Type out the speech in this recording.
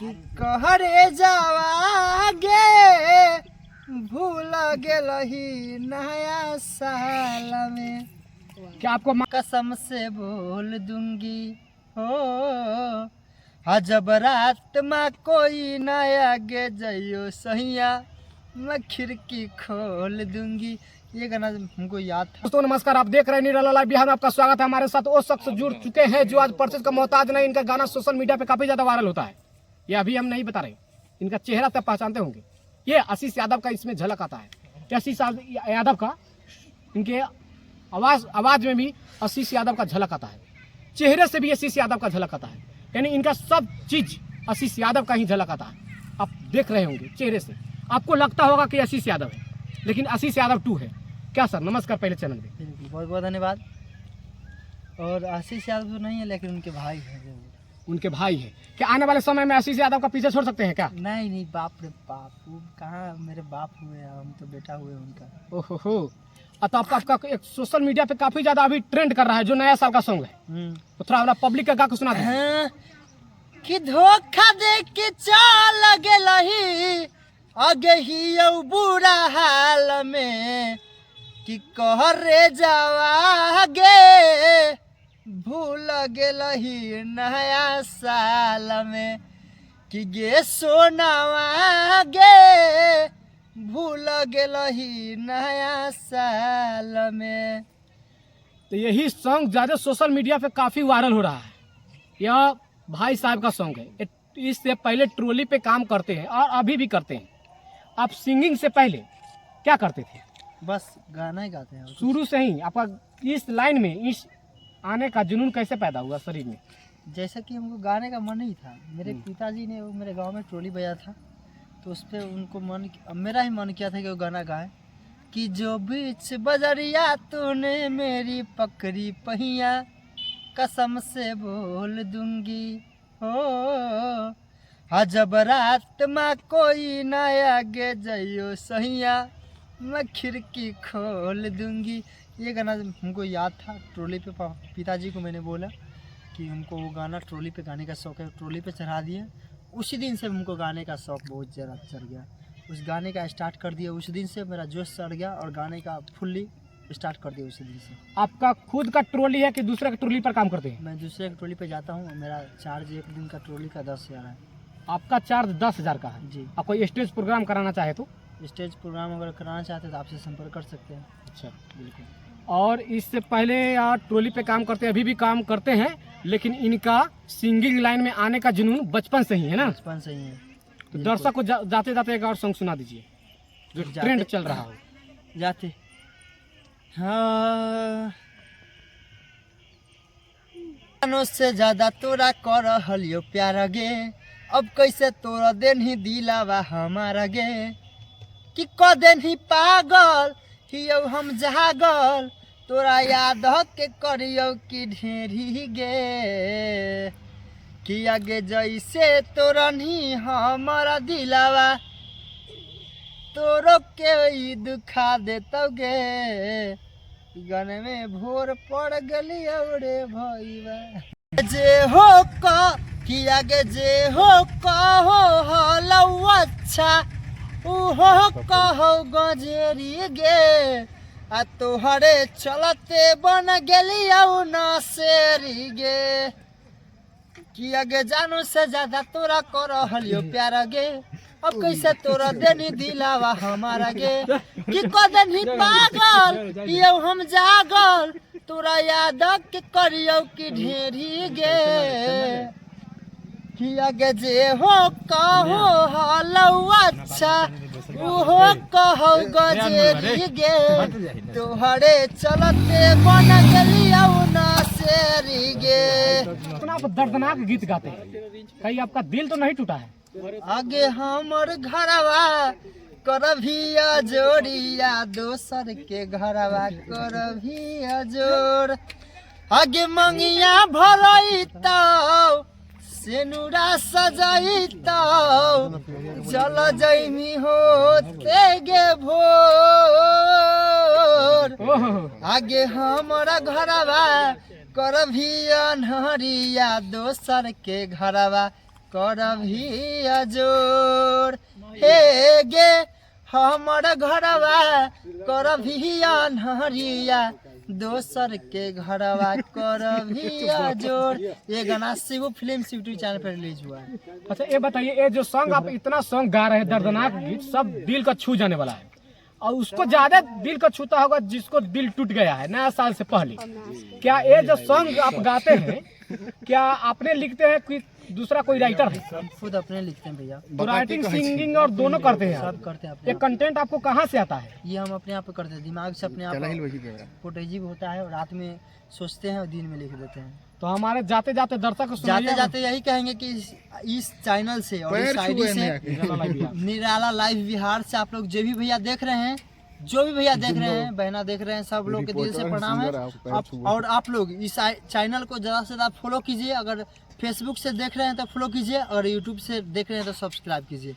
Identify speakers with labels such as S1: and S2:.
S1: कि कहरे जावागे भूल गेलही नया साल में।
S2: क्या आपको
S1: कसम से बोल दूंगी हो जब रात में कोई नया गे जइयो सहिया मैं खिड़की खोल दूंगी। ये गाना हमको याद था।
S2: दोस्तों नमस्कार, आप देख रहे हैं निराला लाइव बिहार में। आपका स्वागत है। हमारे साथ वो शख्स जुड़ चुके हैं जो आज परचेज का मोहताज नहीं। इनका गाना सोशल मीडिया पे काफी ज्यादा वायरल होता है। ये अभी हम नहीं बता रहे, इनका चेहरा तब पहचानते होंगे। ये आशीष यादव का इसमें झलक आता है। ये आशीष यादव का, इनके आवाज में भी आशीष यादव का झलक आता है, चेहरे से भी आशीष यादव का झलक आता है। यानी इनका सब चीज आशीष यादव का ही झलक आता है। आप देख रहे होंगे चेहरे से, आपको लगता होगा कि आशीष यादव है, लेकिन आशीष यादव 2 है। क्या सर, नमस्कार पहले चैनल में।
S1: बहुत बहुत धन्यवाद। और आशीष यादव तो नहीं है, लेकिन उनके भाई हैं जरूर। उनके भाई है।
S2: क्या आने वाले समय में आशीष यादव का पीछे छोड़ सकते हैं क्या?
S1: नहीं, बाप रे बाप, वो कहाँ मेरे बाप हुए, हम तो बेटा हुए उनका।
S2: ओहो, तो आपका एक सोशल मीडिया पे काफी ज्यादा अभी ट्रेंड कर रहा है जो नया साल का सॉन्ग है, तो थोड़ा पब्लिक का गा के सुना दे।
S1: कि धोखा दे के चल गेलही आगे ही बुरा हाल में, कि कहरे जावागे भूल गेलही नया साल में, कि गे सोनावा गे भूल गेलही नया साल में।
S2: तो यही सॉन्ग ज्यादा सोशल मीडिया पे काफी वायरल हो रहा है। यह भाई साहब का सॉन्ग है। इससे पहले ट्रोली पे काम करते हैं और अभी भी करते हैं। आप सिंगिंग से पहले क्या करते थे?
S1: बस गाना ही गाते हैं।
S2: शुरू से ही आपका इस लाइन में इस आने का जुनून कैसे पैदा हुआ शरीर में?
S1: जैसा कि हमको गाने का मन ही था। मेरे पिताजी ने वो मेरे गांव में ट्रोली बजा था, तो उस पर उनको मेरा ही मन किया था कि वो गाना गाए। कि जो बीच बजरिया तूने मेरी पकड़ी पहिया, कसम से बोल दूंगी हो जब रात में कोई नया गे जइयो सहिया मैं खिड़की खोल दूंगी। ये गाना हमको याद था। ट्रोली पे पिताजी को मैंने बोला कि हमको वो गाना ट्रोली पे गाने का शौक है, ट्रोली पे चढ़ा दिए। उसी दिन से हमको गाने का शौक बहुत ज़्यादा चढ़ गया। उस गाने का स्टार्ट कर दिया, उस दिन से मेरा जोश चढ़ गया और गाने का फुल्ली स्टार्ट कर दिया उसी दिन से।
S2: आपका खुद का ट्रोली है कि दूसरे का ट्रोली पर काम करते हैं?
S1: मैं दूसरे की ट्रोली पे जाता हूँ। मेरा चार्ज एक दिन का ट्रोली का 10,000 है।
S2: आपका चार्ज 10,000 का है जी। आप कोई स्टेज प्रोग्राम कराना चाहे तो?
S1: स्टेज प्रोग्राम अगर कराना चाहते हैं तो आपसे संपर्क कर सकते हैं।
S2: अच्छा, बिल्कुल। और इससे पहले आप ट्रोली पे काम करते हैं, अभी भी काम करते हैं, लेकिन इनका सिंगिंग लाइन में आने का जुनून बचपन से ही है ना?
S1: बचपन से ही है।
S2: तो दर्शक को जाते जाते एक और सॉन्ग सुना दीजिए जो ट्रेंड चल रहा हो।
S1: जाते हाँ से ज्यादा तोरा कर हलियो प्यार गे, अब कैसे तोरा दिन ही दिलावा हमारा गे, कि क दिन ही पागल हियो हम जागल, तोरा याद के करियो कि ढेरी गे, कि आगे जैसे तोरा नहीं हमारा दिलावा तोरो के दुखा देतो गे। गाने में भोर पड़ गली औरे भईवा जे हो क कि आगे जे हो कहो हलौ अच्छा उहो कहो गजेरी गे, आ तोहरे चलते बन गेली औ नसेरी गे, कि आगे जानो से ज्यादा तोरा कर हलियो प्यार गे, अब कैसे तोरा देनी दिलावा हमारा गे, कि कदन ही पागल यो हम जागल, तोरा याद के करियो कि ढेरी गे, कि आगे जे हो कहो हलौ अच्छा उहो कहो गजेरी गे, तोहरे चलते बन गेली औ नसेरी गे।
S2: इतना आप दर्दनाक गीत गाते हैं, कहीं आपका दिल तो नहीं टूटा है?
S1: आगे हमर घरवा करभिया जोड़िया दोसर के घरवा करभिया जोड़, आगे मंगिया भरई तो सेनुरा सजाई तो चल जैमी होते गे भोर, आगे हमारा घरवा करभिया नहरिया दोसर के घरवा करभी अजोर हे गे हमर घरवा करभी अनहरिया दोसर के घरवा करभी अजोर। ये गाना शिव फिल्म यूट्यूब चैनल पर रिलीज हुआ है।
S2: अच्छा ये बताइए, ये जो सॉन्ग आप इतना सॉन्ग गा रहे हैं, दर्दनाक गीत, सब दिल का छू जाने वाला है, और उसको ज्यादा दिल का छूता होगा जिसको दिल टूट गया है नया साल से पहले। क्या ये जो सॉन्ग आप गाते हैं, क्या आपने लिखते हैं कि दूसरा कोई राइटर है?
S1: हम खुद अपने लिखते हैं भैया,
S2: तो राइटिंग सिंगिंग और दोनों करते हैं आप?
S1: सब करते हैं
S2: ये
S1: अपने
S2: कंटेंट आपको कहाँ से आता है?
S1: ये हम अपने आप पे करते हैं, दिमाग से अपने आप फुटेजी होता है, और रात में सोचते हैं और दिन में लिख देते हैं।
S2: तो हमारे जाते जाते दर्शक को सुनाइए।
S1: जाते जाते यही कहेंगे कि इस चैनल से और इस आईडी से निराला लाइव बिहार से आप लोग जो भी भैया देख रहे हैं, जो भी भैया देख रहे हैं, बहना देख रहे हैं, सब लोग के दिल से प्रणाम है। और आप लोग इस चैनल को ज़्यादा से ज़्यादा फॉलो कीजिए। अगर फेसबुक से देख रहे हैं तो फॉलो कीजिए, अगर यूट्यूब से देख रहे हैं तो सब्सक्राइब कीजिए।